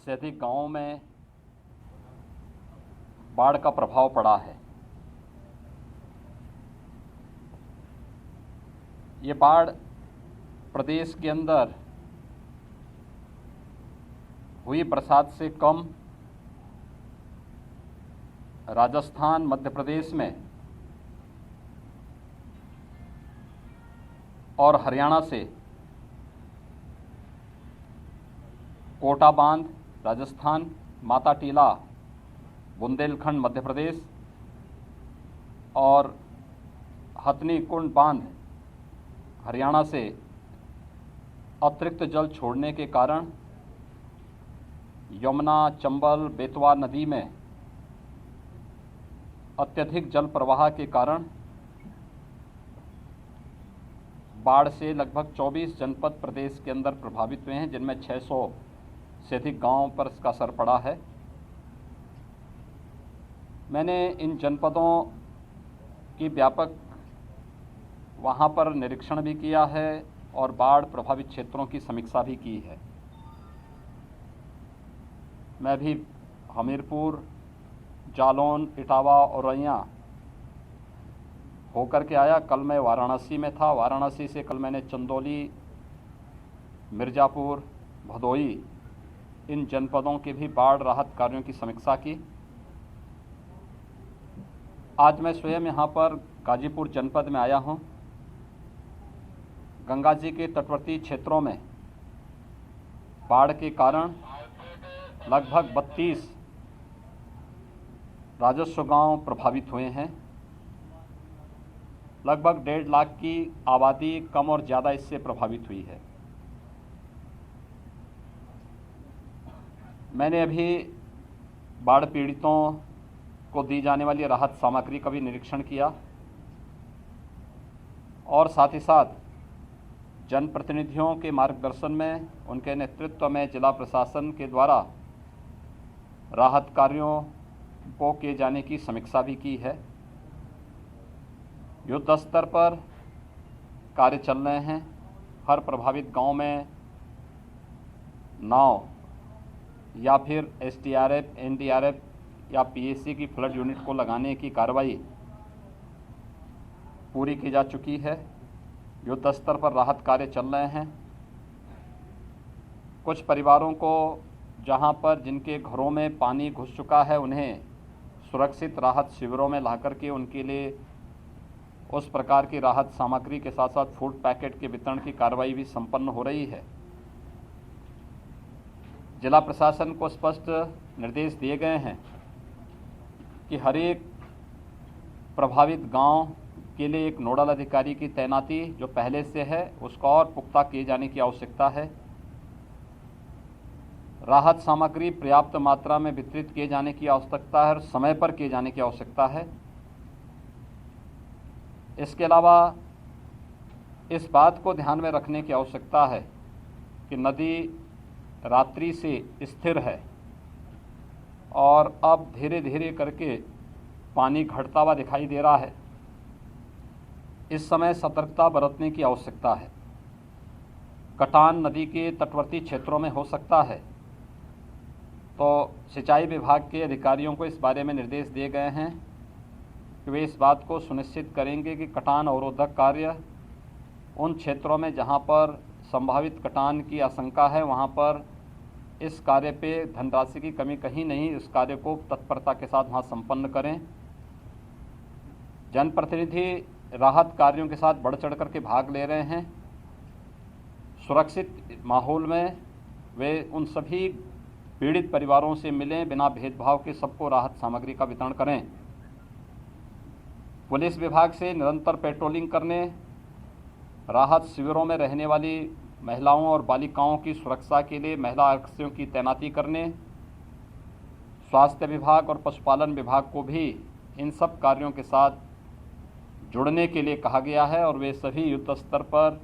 से अधिक गांवों में बाढ़ का प्रभाव पड़ा है। ये बाढ़ प्रदेश के अंदर हुई बरसात से कम राजस्थान, मध्य प्रदेश में और हरियाणा से कोटा बांध राजस्थान, माता टीला बुंदेलखंड मध्य प्रदेश और हथनी कुंड बांध हरियाणा से अतिरिक्त जल छोड़ने के कारण यमुना, चंबल, बेतवा नदी में अत्यधिक जल प्रवाह के कारण बाढ़ से लगभग 24 जनपद प्रदेश के अंदर प्रभावित हुए हैं, जिनमें 600 से अधिक गांवों पर इसका असर पड़ा है। मैंने इन जनपदों की व्यापक वहां पर निरीक्षण भी किया है और बाढ़ प्रभावित क्षेत्रों की समीक्षा भी की है। मैं भी हमीरपुर, जालौन, इटावा और औरैया होकर के आया। कल मैं वाराणसी में था। वाराणसी से कल मैंने चंदौली, मिर्ज़ापुर, भदोई इन जनपदों के भी बाढ़ राहत कार्यों की समीक्षा की। आज मैं स्वयं यहाँ पर गाजीपुर जनपद में आया हूँ। गंगा जी के तटवर्ती क्षेत्रों में बाढ़ के कारण लगभग 32 राजस्व गांव प्रभावित हुए हैं। लगभग 1.5 लाख की आबादी कम और ज़्यादा इससे प्रभावित हुई है। मैंने अभी बाढ़ पीड़ितों को दी जाने वाली राहत सामग्री का भी निरीक्षण किया और साथ ही साथ जनप्रतिनिधियों के मार्गदर्शन में, उनके नेतृत्व में जिला प्रशासन के द्वारा राहत कार्यों को किए जाने की समीक्षा भी की है। युद्ध स्तर पर कार्य चल रहे हैं। हर प्रभावित गांव में नाव या फिर एसडीआरएफ, एनडीआरएफ या पीएसी की फ्लड यूनिट को लगाने की कार्रवाई पूरी की जा चुकी है। युद्ध स्तर पर राहत कार्य चल रहे हैं। कुछ परिवारों को जहां पर जिनके घरों में पानी घुस चुका है, उन्हें सुरक्षित राहत शिविरों में लाकर के उनके लिए उस प्रकार की राहत सामग्री के साथ साथ फूड पैकेट के वितरण की कार्रवाई भी संपन्न हो रही है। जिला प्रशासन को स्पष्ट निर्देश दिए गए हैं कि हर एक प्रभावित गांव के लिए एक नोडल अधिकारी की तैनाती जो पहले से है उसका और पुख्ता किए जाने की आवश्यकता है। राहत सामग्री पर्याप्त मात्रा में वितरित किए जाने की आवश्यकता है और समय पर किए जाने की आवश्यकता है। इसके अलावा इस बात को ध्यान में रखने की आवश्यकता है कि नदी रात्रि से स्थिर है और अब धीरे धीरे करके पानी घटता हुआ दिखाई दे रहा है। इस समय सतर्कता बरतने की आवश्यकता है। कटान नदी के तटवर्ती क्षेत्रों में हो सकता है, तो सिंचाई विभाग के अधिकारियों को इस बारे में निर्देश दिए गए हैं कि वे इस बात को सुनिश्चित करेंगे कि कटान अवरोधक कार्य उन क्षेत्रों में जहां पर संभावित कटान की आशंका है वहां पर इस कार्य पे धनराशि की कमी कहीं नहीं, इस कार्य को तत्परता के साथ वहां संपन्न करें। जनप्रतिनिधि राहत कार्यों के साथ बढ़ चढ़ करके भाग ले रहे हैं। सुरक्षित माहौल में वे उन सभी पीड़ित परिवारों से मिलें, बिना भेदभाव के सबको राहत सामग्री का वितरण करें। पुलिस विभाग से निरंतर पेट्रोलिंग करने, राहत शिविरों में रहने वाली महिलाओं और बालिकाओं की सुरक्षा के लिए महिला आरक्षियों की तैनाती करने, स्वास्थ्य विभाग और पशुपालन विभाग को भी इन सब कार्यों के साथ जुड़ने के लिए कहा गया है और वे सभी युद्ध स्तर पर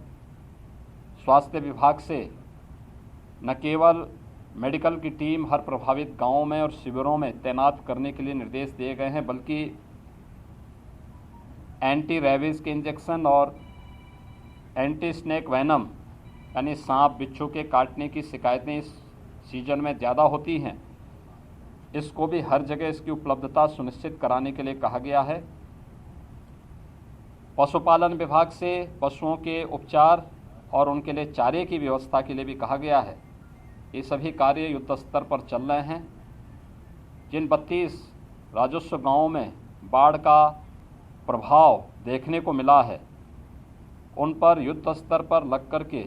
स्वास्थ्य विभाग से न केवल मेडिकल की टीम हर प्रभावित गांवों में और शिविरों में तैनात करने के लिए निर्देश दिए गए हैं, बल्कि एंटी रेबीज के इंजेक्शन और एंटी स्नेक वैनम यानी सांप बिच्छू के काटने की शिकायतें इस सीजन में ज़्यादा होती हैं, इसको भी हर जगह इसकी उपलब्धता सुनिश्चित कराने के लिए कहा गया है। पशुपालन विभाग से पशुओं के उपचार और उनके लिए चारे की व्यवस्था के लिए भी कहा गया है। ये सभी कार्य युद्ध स्तर पर चल रहे हैं। जिन 32 राजस्व गांवों में बाढ़ का प्रभाव देखने को मिला है, उन पर युद्ध स्तर पर लग कर के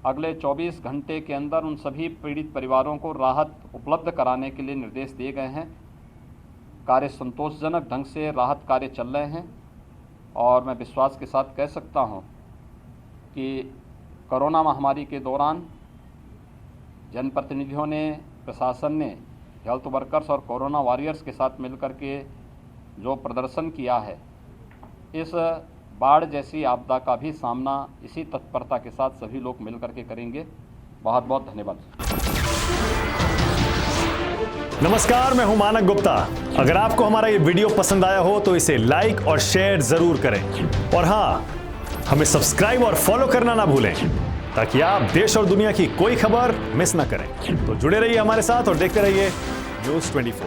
अगले 24 घंटे के अंदर उन सभी पीड़ित परिवारों को राहत उपलब्ध कराने के लिए निर्देश दिए गए हैं। कार्य संतोषजनक ढंग से राहत कार्य चल रहे हैं और मैं विश्वास के साथ कह सकता हूं कि कोरोना महामारी के दौरान जनप्रतिनिधियों ने, प्रशासन ने हेल्थ वर्कर्स और कोरोना वॉरियर्स के साथ मिलकर के जो प्रदर्शन किया है, इस बाढ़ जैसी आपदा का भी सामना इसी तत्परता के साथ सभी लोग मिलकर के करेंगे। बहुत बहुत धन्यवाद। नमस्कार, मैं हूं मानक गुप्ता। अगर आपको हमारा ये वीडियो पसंद आया हो तो इसे लाइक और शेयर जरूर करें और हाँ, हमें सब्सक्राइब और फॉलो करना ना भूलें ताकि आप देश और दुनिया की कोई खबर मिस ना करें। तो जुड़े रहिए हमारे साथ और देखते रहिए News 24।